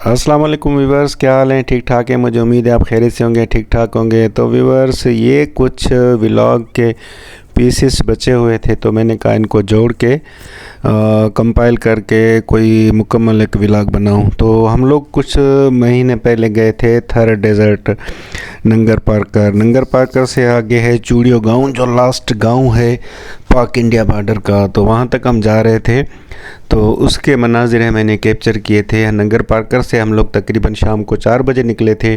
अस्सलाम वालेकुम व्यूवर्स, क्या हाल है? ठीक ठाक है। मुझे उम्मीद है आप खैरियत से होंगे, ठीक ठाक होंगे। तो व्यूवर्स, ये कुछ व्लॉग के पीसेस बचे हुए थे, तो मैंने कहा इनको जोड़ के कंपाइल करके कोई मुकम्मल एक व्लॉग बनाऊं। तो हम लोग कुछ महीने पहले गए थे थर डेज़र्ट नंगर पार्कर से आगे है चूड़ियों गांव, जो लास्ट गांव है पाक इंडिया बॉर्डर का। तो वहां तक हम जा रहे थे, तो उसके मनाजिर हैं मैंने कैप्चर किए थे। नंगर पार्कर से हम लोग तकरीबन शाम को 4 बजे निकले थे,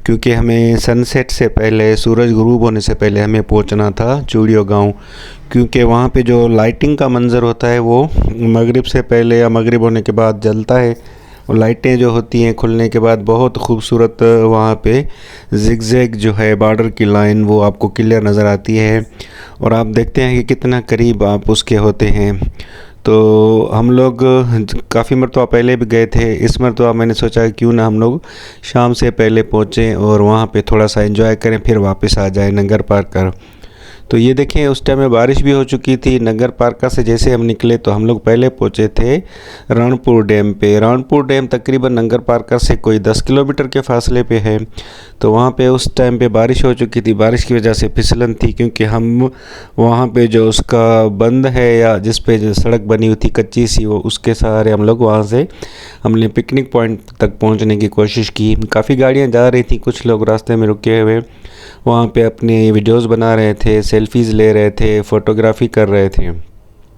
क्योंकि हमें सनसेट से पहले, सूरज गुरूब होने से पहले हमें पहुंचना था चूड़ियों गांव। क्योंकि वहाँ पे जो लाइटिंग का मंज़र होता है वो मगरिब से पहले या मगरिब होने के बाद जलता है। और लाइटें जो होती हैं खुलने के बाद बहुत खूबसूरत वहाँ पे जिगजैग जो है बॉर्डर की लाइन वो आपको क्लियर नज़र आती है, और आप देखते हैं कि कितना करीब आप उसके होते हैं। तो हम लोग काफ़ी मरतबा पहले भी गए थे, इस मरतबा मैंने सोचा क्यों ना हम लोग शाम से पहले पहुँचें और वहाँ पे थोड़ा सा एंजॉय करें, फिर वापस आ जाए नंगर पार्कर। तो ये देखें, उस टाइम में बारिश भी हो चुकी थी। नंगर पार्कर से जैसे हम निकले तो हम लोग पहले पहुँचे थे रणपुर डैम पे। रणपुर डैम तकरीबन नंगर पार्कर से कोई 10 किलोमीटर के फासले पे है। तो वहाँ पे उस टाइम पे बारिश हो चुकी थी, बारिश की वजह से फिसलन थी, क्योंकि हम वहाँ पे जो उसका बंद है या जिस पे जो सड़क बनी हुई थी कच्ची सी, वो उसके सहारे हम लोग वहाँ से हमने पिकनिक पॉइंट तक पहुँचने की कोशिश की। काफ़ी गाड़ियाँ जा रही थी, कुछ लोग रास्ते में रुके हुए वहाँ पे अपनी वीडियोस बना रहे थे, सेल्फीज़ ले रहे थे, फ़ोटोग्राफी कर रहे थे।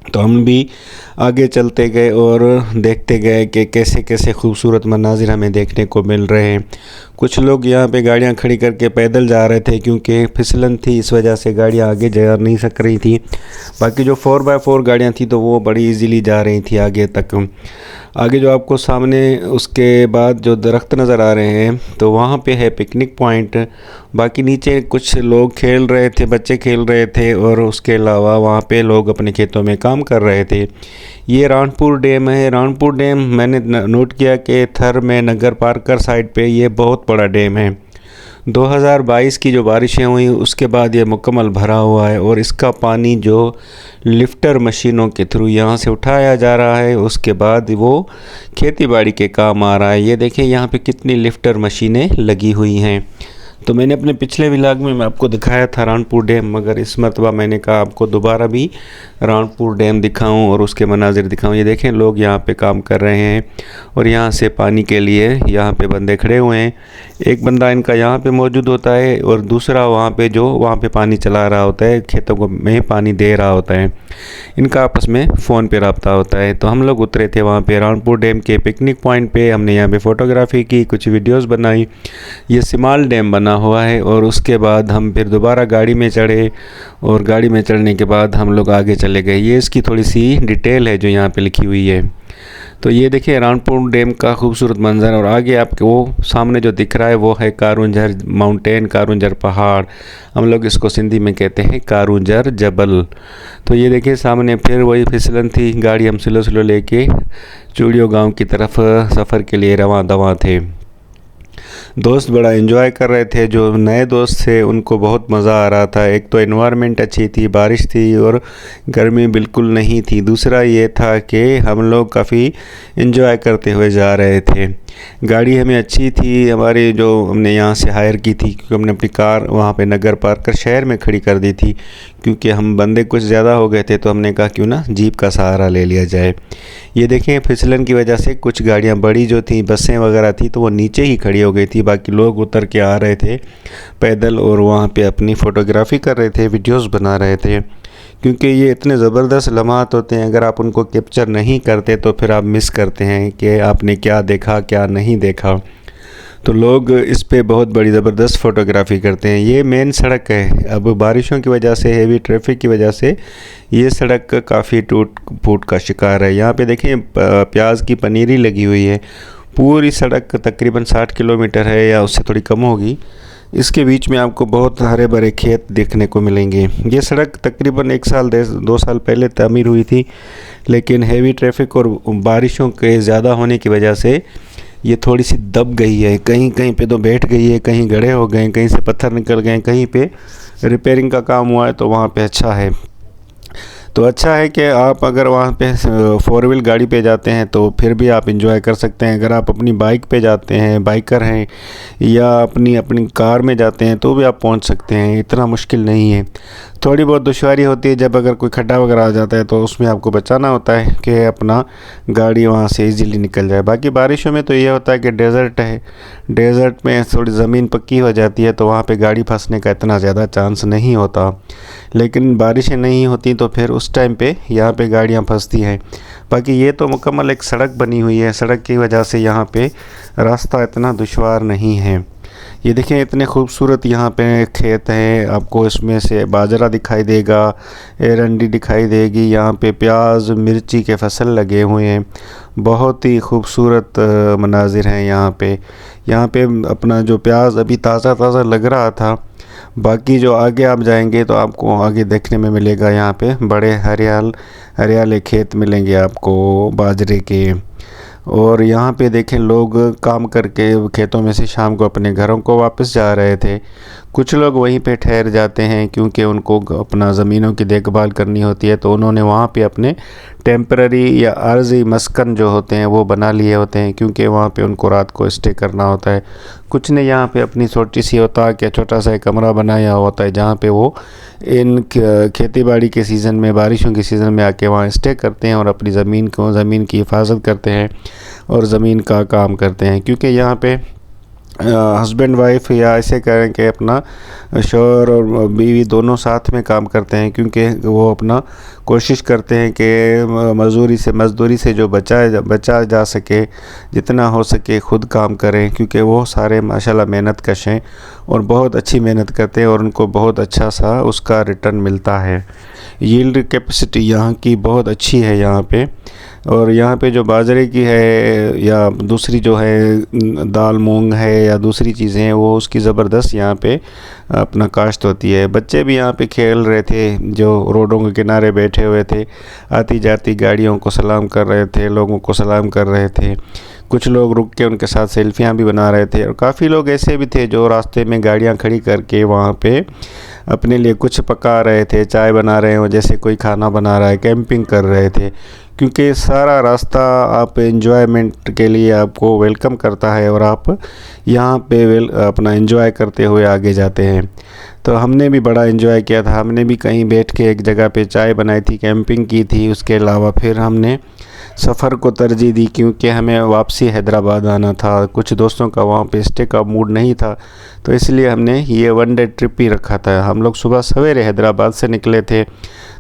तो हम भी आगे चलते गए और देखते गए कि कैसे कैसे खूबसूरत मनाजिर हमें देखने को मिल रहे हैं। कुछ लोग यहाँ पे गाड़ियाँ खड़ी करके पैदल जा रहे थे, क्योंकि फिसलन थी, इस वजह से गाड़ियाँ आगे जा नहीं सक रही थी। बाकी जो 4x4 गाड़ियाँ थी तो वो बड़ी इजीली जा रही थी आगे तक। आगे जो आपको सामने उसके बाद जो दरख्त नज़र आ रहे हैं, तो वहाँ पे है पिकनिक पॉइंट। बाकी नीचे कुछ लोग खेल रहे थे, बच्चे खेल रहे थे, और उसके अलावा वहाँ पे लोग अपने खेतों में काम कर रहे थे। ये रणपुर डैम है। रणपुर डैम मैंने नोट किया कि थर में नगर पार्कर साइड पे ये बहुत बड़ा डैम है। 2022 की जो बारिशें हुई उसके बाद ये मुकम्मल भरा हुआ है, और इसका पानी जो लिफ्टर मशीनों के थ्रू यहाँ से उठाया जा रहा है, उसके बाद वो खेती बाड़ी के काम आ रहा है। ये देखिए यहाँ पे कितनी लिफ्टर मशीनें लगी हुई हैं। तो मैंने अपने पिछले व्लॉग में मैं आपको दिखाया था रणपुर डैम, मगर इस मरतबा मैंने कहा आपको दोबारा भी रणपुर डैम दिखाऊं और उसके मनाजिर दिखाऊं। ये देखें, लोग यहाँ पे काम कर रहे हैं, और यहाँ से पानी के लिए यहाँ पे बंदे खड़े हुए हैं। एक बंदा इनका यहाँ पे मौजूद होता है, और दूसरा वहाँ पे जो वहाँ पे पानी चला रहा होता है, खेतों को में पानी दे रहा होता है। इनका आपस में फ़ोन पे रब्ता होता है। तो हम लोग उतरे थे वहाँ पे रणपुर डैम के पिकनिक पॉइंट पे। हमने यहाँ पे फ़ोटोग्राफी की, कुछ वीडियोस बनाई। ये सिमाल डैम बना हुआ है, और उसके बाद हम फिर दोबारा गाड़ी में चढ़े, और गाड़ी में चढ़ने के बाद हम लोग आगे चले गए। ये इसकी थोड़ी सी डिटेल है जो यहाँ पे लिखी हुई है। तो ये देखिए रणपुर डैम का खूबसूरत मंजर, और आगे आपको वो सामने जो दिख रहा है वो है कारुंझर माउंटेन, कारुंझर पहाड़। हम लोग इसको सिंधी में कहते हैं कारुंझर जबल। तो ये देखिए सामने फिर वही फिसलन थी। गाड़ी हम स्लो स्लो लेके चूड़ियों गांव की तरफ सफ़र के लिए रवां दवां थे। दोस्त बड़ा एंजॉय कर रहे थे। जो नए दोस्त थे उनको बहुत मज़ा आ रहा था। एक तो एनवायरनमेंट अच्छी थी, बारिश थी और गर्मी बिल्कुल नहीं थी। दूसरा ये था कि हम लोग काफ़ी एंजॉय करते हुए जा रहे थे। गाड़ी हमें अच्छी थी, हमारी जो हमने यहाँ से हायर की थी, क्योंकि हमने अपनी कार वहाँ पे नगर पार्कर शहर में खड़ी कर दी थी, क्योंकि हम बंदे कुछ ज़्यादा हो गए थे। तो हमने कहा क्यों ना जीप का सहारा ले लिया जाए। ये देखें, फिसलन की वजह से कुछ गाड़ियाँ बड़ी जो थी, बसें वगैरह थी, तो वो नीचे ही खड़ी हो गई थी। बाकी लोग उतर के आ रहे थे पैदल, और वहाँ पे अपनी फ़ोटोग्राफी कर रहे थे, वीडियोस बना रहे थे। क्योंकि ये इतने ज़बरदस्त लम्हात होते हैं, अगर आप उनको कैप्चर नहीं करते तो फिर आप मिस करते हैं कि आपने क्या देखा क्या नहीं देखा। तो लोग इस पे बहुत बड़ी ज़बरदस्त फ़ोटोग्राफी करते हैं। ये मेन सड़क है। अब बारिशों की वजह से, हेवी ट्रैफिक की वजह से ये सड़क काफ़ी टूट फूट का शिकार है। यहाँ पे देखें प्याज की पनीरी लगी हुई है। पूरी सड़क तकरीबन 60 किलोमीटर है या उससे थोड़ी कम होगी। इसके बीच में आपको बहुत हरे भरे खेत देखने को मिलेंगे। ये सड़क तकरीबन 1 साल 2 साल पहले तामीर हुई थी, लेकिन हेवी ट्रैफिक और बारिशों के ज़्यादा होने की वजह से ये थोड़ी सी दब गई है। कहीं कहीं पे तो बैठ गई है, कहीं गड्ढे हो गए, कहीं से पत्थर निकल गए, कहीं पे रिपेयरिंग का काम हुआ है, तो वहाँ पे अच्छा है। तो अच्छा है कि आप अगर वहाँ पे 4 व्हील गाड़ी पे जाते हैं तो फिर भी आप इंजॉय कर सकते हैं। अगर आप अपनी बाइक पे जाते हैं, बाइकर हैं, या अपनी अपनी कार में जाते हैं तो भी आप पहुँच सकते हैं, इतना मुश्किल नहीं है। थोड़ी बहुत दुश्वारी होती है जब अगर कोई खड्डा वगैरह आ जाता है तो उसमें आपको बचाना होता है कि अपना गाड़ी वहाँ से इजीली निकल जाए। बाकी बारिशों में तो ये होता है कि डेज़र्ट है, डेज़र्ट में थोड़ी ज़मीन पक्की हो जाती है तो वहाँ पे गाड़ी फंसने का इतना ज़्यादा चांस नहीं होता। लेकिन बारिशें नहीं होती तो फिर उस टाइम पे यहाँ पे गाड़ियाँ फंसती हैं। बाकी ये तो मुकम्मल एक सड़क बनी हुई है, सड़क की वजह से यहाँ पे रास्ता इतना दुश्वार नहीं है। ये देखें इतने खूबसूरत यहाँ पे खेत हैं, आपको इसमें से बाजरा दिखाई देगा, एरंडी दिखाई देगी, यहाँ पे प्याज मिर्ची के फसल लगे हुए हैं। बहुत ही खूबसूरत मनाजिर हैं यहाँ पे। यहाँ पे अपना जो प्याज अभी ताज़ा ताज़ा लग रहा था। बाकी जो आगे आप जाएंगे तो आपको आगे देखने में मिलेगा, यहाँ पे बड़े हरियाले खेत मिलेंगे आपको बाजरे के। और यहाँ पे देखें लोग काम करके खेतों में से शाम को अपने घरों को वापस जा रहे थे। कुछ लोग वहीं पे ठहर जाते हैं क्योंकि उनको अपना ज़मीनों की देखभाल करनी होती है, तो उन्होंने वहाँ पे अपने टेम्पररी या आर्जी मस्कन जो होते हैं वो बना लिए होते हैं, क्योंकि वहाँ पे उनको रात को स्टे करना होता है। कुछ ने यहाँ पे अपनी छोटी सी होता कि छोटा सा एक कमरा बनाया होता है जहाँ पे वो इन खेती बाड़ी के सीज़न में, बारिशों के सीज़न में आके वहाँ स्टे करते हैं और अपनी ज़मीन की हिफाजत करते हैं और ज़मीन का काम करते हैं। क्योंकि यहाँ पे हस्बैंड वाइफ या ऐसे करें कि अपना शौहर और बीवी दोनों साथ में काम करते हैं, क्योंकि वो अपना कोशिश करते हैं कि मज़दूरी से जो बचा जा सके, जितना हो सके खुद काम करें, क्योंकि वो सारे माशाल्लाह मेहनत कश हैं और बहुत अच्छी मेहनत करते हैं और उनको बहुत अच्छा सा उसका रिटर्न मिलता है। यील्ड कैपेसिटी यहाँ की बहुत अच्छी है यहाँ पे। और यहाँ पे जो बाजरे की है या दूसरी जो है दाल मूंग है या दूसरी चीज़ें हैं, वो उसकी ज़बरदस्त यहाँ पे अपना काश्त होती है। बच्चे भी यहाँ पे खेल रहे थे, जो रोडों के किनारे बैठे हुए थे, आती जाती गाड़ियों को सलाम कर रहे थे, लोगों को सलाम कर रहे थे। कुछ लोग रुक के उनके साथ सेल्फियाँ भी बना रहे थे और काफ़ी लोग ऐसे भी थे जो रास्ते में गाड़ियाँ खड़ी करके वहाँ पे अपने लिए कुछ पका रहे थे, चाय बना रहे हो, जैसे कोई खाना बना रहा है, कैंपिंग कर रहे थे। क्योंकि सारा रास्ता आप एंजॉयमेंट के लिए आपको वेलकम करता है और आप यहाँ पे अपना एंजॉय करते हुए आगे जाते हैं। तो हमने भी बड़ा एंजॉय किया था। हमने भी कहीं बैठ के एक जगह पे चाय बनाई थी, कैंपिंग की थी। उसके अलावा फिर हमने सफ़र को तरजीह दी क्योंकि हमें वापसी हैदराबाद आना था। कुछ दोस्तों का वहाँ पे स्टे का मूड नहीं था, तो इसलिए हमने ये 1 डे ट्रिप ही रखा था। हम लोग सुबह सवेरे हैदराबाद से निकले थे।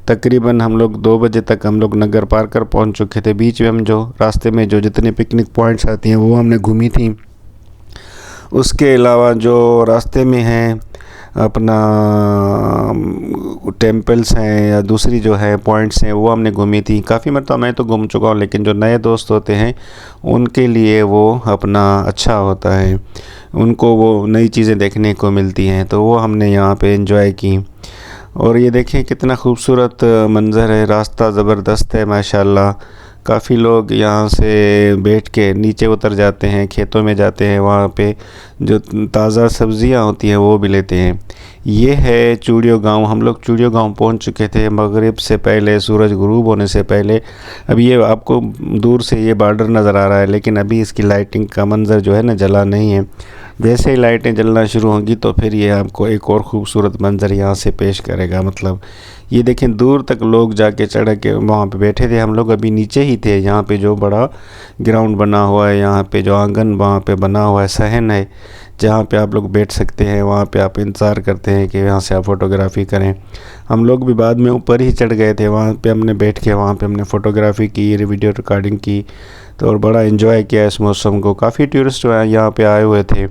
तकरीबन हम लोग 2 बजे तक हम लोग नगर पार कर पहुँच चुके थे। बीच में हम जो रास्ते में जो जितने पिकनिक पॉइंट्स आती हैं वो हमने घूमी थी। उसके अलावा जो रास्ते में हैं अपना टेम्पल्स हैं या दूसरी जो है पॉइंट्स हैं वो हमने घूमी थी। काफ़ी मतलब मैं तो घूम चुका हूँ, लेकिन जो नए दोस्त होते हैं उनके लिए वो अपना अच्छा होता है, उनको वो नई चीज़ें देखने को मिलती हैं, तो वो हमने यहाँ पे एंजॉय की। और ये देखें कितना खूबसूरत मंज़र है, रास्ता ज़बरदस्त है माशाल्लाह। काफ़ी लोग यहाँ से बैठ के नीचे उतर जाते हैं, खेतों में जाते हैं, वहाँ पे जो ताज़ा सब्ज़ियाँ होती हैं वो भी लेते हैं। ये है चूड़ियों गांव। हम लोग चूड़ियों गांव पहुँच चुके थे मगरिब से पहले, सूरज गुरूब होने से पहले। अब ये आपको दूर से ये बॉर्डर नज़र आ रहा है, लेकिन अभी इसकी लाइटिंग का मंज़र जो है ना जला नहीं है। जैसे ही लाइटें जलना शुरू होंगी तो फिर ये आपको एक और ख़ूबसूरत मंज़र यहाँ से पेश करेगा। मतलब ये देखें दूर तक लोग जाके चढ़ के वहाँ पे बैठे थे। हम लोग अभी नीचे ही थे। यहाँ पे जो बड़ा ग्राउंड बना हुआ है, यहाँ पे जो आंगन वहाँ पे बना हुआ है, सहन है जहाँ पे आप लोग बैठ सकते हैं। वहाँ पे आप इंतज़ार करते हैं कि यहाँ से आप फ़ोटोग्राफ़ी करें। हम लोग भी बाद में ऊपर ही चढ़ गए थे, वहाँ पे हमने बैठ के वहाँ पे हमने फ़ोटोग्राफ़ी की, वीडियो रिकॉर्डिंग की, तो और बड़ा एंजॉय किया इस मौसम को। काफ़ी टूरिस्ट यहाँ पे आए हुए थे,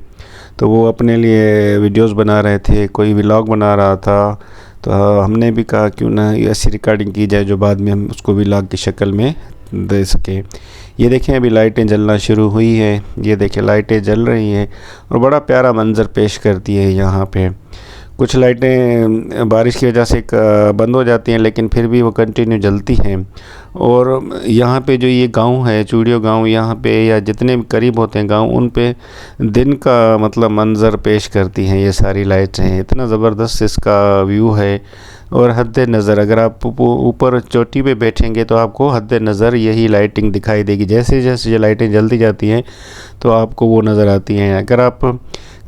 तो वो अपने लिए वीडियोस बना रहे थे, कोई व्लॉग बना रहा था। तो हमने भी कहा क्यों ना ऐसी रिकॉर्डिंग की जाए जो बाद में हम उसको व्लॉग की शक्ल में दे सकें। ये देखें अभी लाइटें जलना शुरू हुई हैं। ये देखें लाइटें जल रही हैं और बड़ा प्यारा मंज़र पेश करती है यहाँ पे। कुछ लाइटें बारिश की वजह से बंद हो जाती हैं, लेकिन फिर भी वो कंटिन्यू जलती हैं। और यहाँ पे जो ये गांव है चूड़ियों गांव, यहाँ पे या जितने भी करीब होते हैं गांव, उन पे दिन का मतलब मंज़र पेश करती हैं ये सारी लाइटें। इतना ज़बरदस्त इसका व्यू है, और हद नज़र, अगर आप ऊपर चोटी पे बैठेंगे तो आपको हद नज़र यही लाइटिंग दिखाई देगी। जैसे जैसे ये लाइटें जलती जाती हैं तो आपको वो नज़र आती हैं। अगर आप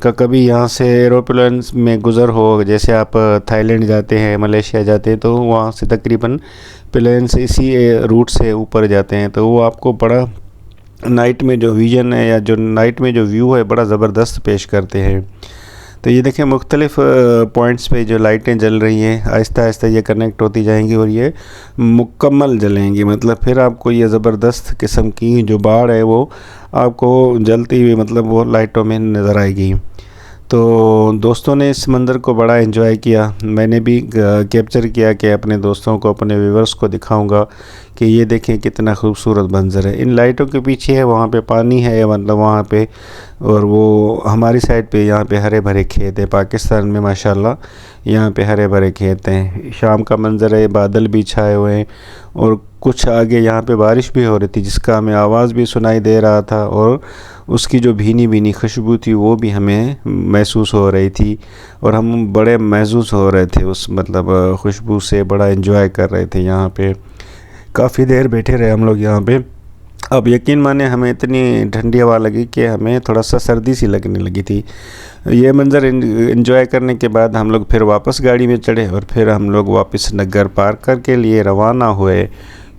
कभी यहाँ से एरोप्लेन में गुज़र हो, जैसे आप थाईलैंड जाते हैं, मलेशिया जाते हैं, तो वहाँ से तकरीबन प्लेन से इसी रूट से ऊपर जाते हैं, तो वो आपको बड़ा नाइट में जो विज़न है या जो नाइट में जो व्यू है बड़ा ज़बरदस्त पेश करते हैं। तो ये देखें मुख्तलिफ़ पॉइंट्स पे जो लाइटें जल रही हैं, आहिस्ता आहिस्ता ये कनेक्ट होती जाएंगी और ये मुकम्मल जलेंगी। मतलब फिर आपको ये ज़बरदस्त किस्म की जो बाड़ है वो आपको जलती हुई मतलब वो लाइटों में नज़र आएगी। तो दोस्तों ने इस मंज़र को बड़ा एंजॉय किया। मैंने भी कैप्चर किया कि अपने दोस्तों को, अपने व्यूवर्स को दिखाऊंगा कि ये देखें कितना खूबसूरत मंज़र है। इन लाइटों के पीछे है वहाँ पे पानी है, मतलब वहाँ पे, और वो हमारी साइड पे यहाँ पे हरे भरे खेत है। पाकिस्तान में माशाल्लाह यहाँ पे हरे भरे खेत हैं। शाम का मंज़र है, बादल भी छाए हुए हैं और कुछ आगे यहाँ पे बारिश भी हो रही थी जिसका हमें आवाज़ भी सुनाई दे रहा था और उसकी जो भीनी भीनी खुशबू थी वो भी हमें महसूस हो रही थी और हम बड़े महसूस हो रहे थे उस मतलब खुशबू से, बड़ा एंजॉय कर रहे थे। यहाँ पे काफ़ी देर बैठे रहे हम लोग यहाँ पे। अब यकीन माने हमें इतनी ठंडी हवा लगी कि हमें थोड़ा सा सर्दी सी लगने लगी थी। ये मंज़र एंजॉय करने के बाद हम लोग फिर वापस गाड़ी में चढ़े और फिर हम लोग वापस नगर पार्कर के लिए रवाना हुए,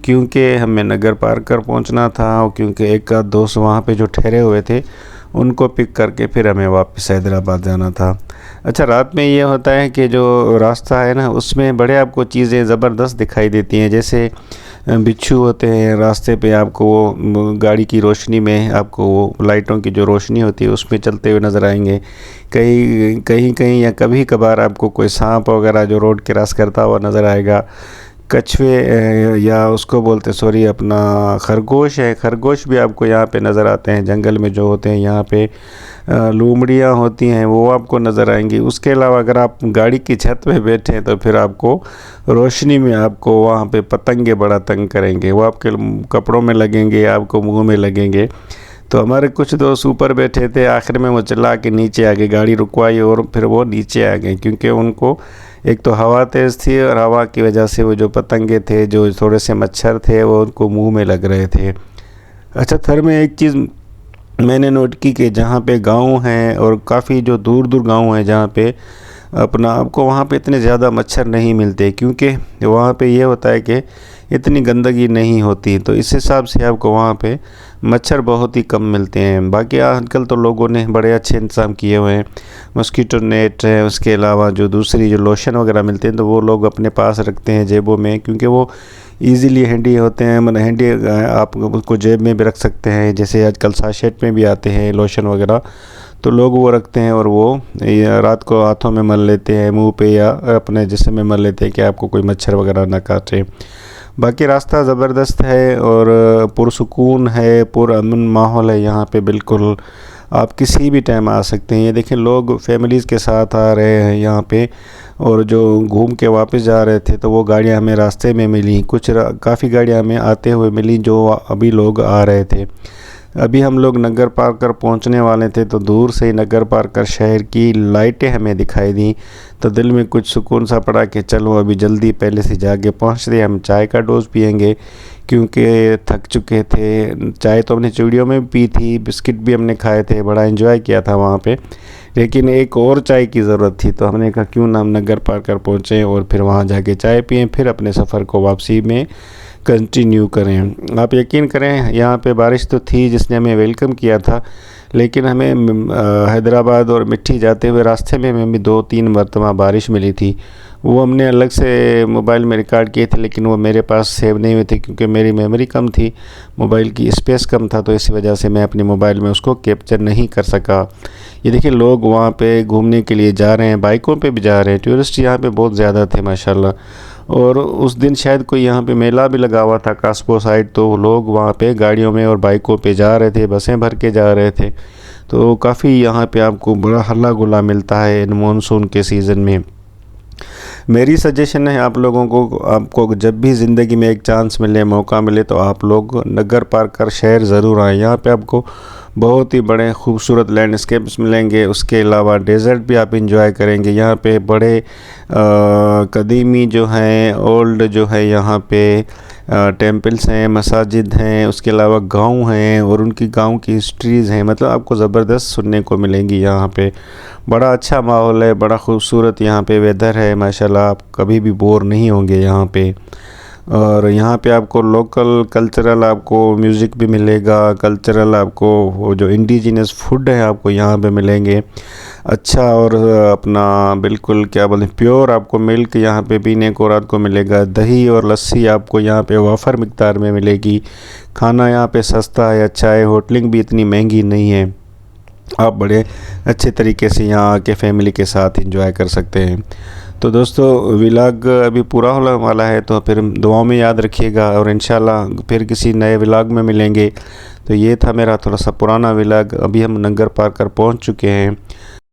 क्योंकि हमें नगर पार्कर पहुंचना था और क्योंकि एक आध दोस्त वहाँ पे जो ठहरे हुए थे उनको पिक करके फिर हमें वापस हैदराबाद जाना था। अच्छा, रात में ये होता है कि जो रास्ता है ना उसमें बड़े आपको चीज़ें ज़बरदस्त दिखाई देती हैं। जैसे बिच्छू होते हैं रास्ते पे, आपको वो गाड़ी की रोशनी में आपको वो लाइटों की जो रोशनी होती है उसमें चलते हुए नज़र आएंगे। कहीं या कभी कभार आपको कोई सांप वगैरह जो रोड क्रॉस करता हुआ नज़र आएगा। कछुए या उसको बोलते सॉरी अपना खरगोश है, खरगोश भी आपको यहाँ पे नज़र आते हैं जंगल में जो होते हैं। यहाँ पे लोमड़ियाँ होती हैं वो आपको नज़र आएंगी। उसके अलावा अगर आप गाड़ी की छत पे बैठे हैं तो फिर आपको रोशनी में आपको वहाँ पे पतंगे बड़ा तंग करेंगे, वो आपके कपड़ों में लगेंगे, आपको मुँह में लगेंगे। तो हमारे कुछ दोस्त ऊपर बैठे थे, आखिर में वो चिल्ला के नीचे आ गए, गाड़ी रुकवाई और फिर वो नीचे आ गए, क्योंकि उनको एक तो हवा तेज़ थी और हवा की वजह से वो जो पतंगे थे, जो थोड़े से मच्छर थे, वो उनको मुंह में लग रहे थे। अच्छा, थर में एक चीज़ मैंने नोट की कि जहाँ पे गांव हैं और काफ़ी जो दूर दूर गांव हैं जहाँ पे अपना आपको वहाँ पे इतने ज़्यादा मच्छर नहीं मिलते, क्योंकि वहाँ पे ये होता है कि इतनी गंदगी नहीं होती, तो इस हिसाब से आपको वहाँ पे मच्छर बहुत ही कम मिलते हैं। बाकी आजकल तो लोगों ने बड़े अच्छे इंतज़ाम किए हुए हैं, मस्कीटो नेट है, उसके अलावा जो दूसरी जो लोशन वगैरह मिलते हैं तो वो लोग अपने पास रखते हैं जेबों में, क्योंकि वो ईज़िली हैंडी होते हैं। मतलब हैंडी आप उसको जेब में भी रख सकते हैं, जैसे आजकल साशेट में भी आते हैं लोशन वगैरह, तो लोग वो रखते हैं और वो रात को हाथों में मल लेते हैं, मुंह पे या अपने जिस्म में मल लेते हैं कि आपको कोई मच्छर वगैरह ना काटे। बाकी रास्ता ज़बरदस्त है और पुरसुकून है, पुरअमन माहौल है यहाँ पे। बिल्कुल आप किसी भी टाइम आ सकते हैं। ये देखें लोग फैमिलीज़ के साथ आ रहे हैं यहाँ पे, और जो घूम के वापस जा रहे थे तो वो गाड़ियाँ हमें रास्ते में मिली, कुछ काफ़ी गाड़ियाँ हमें आते हुए मिली जो अभी लोग आ रहे थे। अभी हम लोग नगर पार्कर पहुंचने वाले थे तो दूर से ही नगर पार्कर शहर की लाइटें हमें दिखाई दी, तो दिल में कुछ सुकून सा पड़ा कि चलो अभी जल्दी पहले से जाके पहुंचते, हम चाय का डोज पियेंगे क्योंकि थक चुके थे। चाय तो हमने चूड़ियों में भी पी थी, बिस्किट भी हमने खाए थे, बड़ा एंजॉय किया था वहाँ पे, लेकिन एक और चाय की ज़रूरत थी। तो हमने कहा क्यों ना हम नगर पार्कर पहुँचें और फिर वहाँ जाके चाय पिएँ, फिर अपने सफ़र को वापसी में कंटिन्यू करें। आप यकीन करें यहाँ पे बारिश तो थी जिसने हमें वेलकम किया था, लेकिन हमें हैदराबाद और मिट्टी जाते हुए रास्ते में हमें भी 2-3 मरतबा बारिश मिली थी। वो हमने अलग से मोबाइल में रिकॉर्ड किए थे, लेकिन वो मेरे पास सेव नहीं हुए थे क्योंकि मेरी मेमोरी कम थी, मोबाइल की स्पेस कम था, तो इसी वजह से मैं अपने मोबाइल में उसको कैप्चर नहीं कर सका। ये देखिए लोग वहाँ पे घूमने के लिए जा रहे हैं, बाइकों पे भी जा रहे हैं, टूरिस्ट यहाँ पे बहुत ज़्यादा थे माशाल्लाह। और उस दिन शायद कोई यहाँ पे मेला भी लगा हुआ था कास्को साइड, तो लोग वहाँ पे गाड़ियों में और बाइकों पे जा रहे थे, बसें भर के जा रहे थे। तो काफ़ी यहाँ पे आपको बड़ा हल्ला गुल्ला मिलता है इन मानसून के सीज़न में। मेरी सजेशन है आप लोगों को, आपको जब भी ज़िंदगी में एक चांस मिले, मौका मिले, तो आप लोग नगर पार्कर शहर ज़रूर आएँ। यहाँ पे आपको बहुत ही बड़े खूबसूरत लैंडस्केप्स मिलेंगे। उसके अलावा डेज़र्ट भी आप इंजॉय करेंगे। यहाँ पे बड़े कदीमी जो हैं, ओल्ड जो है यहाँ पे टेम्पल्स हैं, मसाजिद हैं, उसके अलावा गांव हैं और उनकी गांव की हिस्ट्रीज़ हैं। मतलब आपको ज़बरदस्त सुनने को मिलेंगी यहाँ पे। बड़ा अच्छा माहौल है, बड़ा खूबसूरत यहाँ पे वेदर है माशाल्लाह। आप कभी भी बोर नहीं होंगे यहाँ पे। और यहाँ पे आपको लोकल कल्चरल आपको म्यूज़िक भी मिलेगा, कल्चरल आपको वो जो इंडिजिनस फूड है आपको यहाँ पे मिलेंगे अच्छा। और अपना बिल्कुल क्या बोलते हैं, प्योर आपको मिल्क यहाँ पे पीने को रात को मिलेगा। दही और लस्सी आपको यहाँ पे वाफर मिक़दार में मिलेगी। खाना यहाँ पे सस्ता है, अच्छा है, होटलिंग भी इतनी महंगी नहीं है। आप बड़े अच्छे तरीके से यहाँ आके फैमिली के साथ एंजॉय कर सकते हैं। तो दोस्तों व्लॉग अभी पूरा होने वाला है, तो फिर दुआओं में याद रखिएगा और इंशाल्लाह फिर किसी नए व्लॉग में मिलेंगे। तो ये था मेरा थोड़ा सा पुराना व्लॉग। अभी हम नंगर पार्कर पहुँच चुके हैं।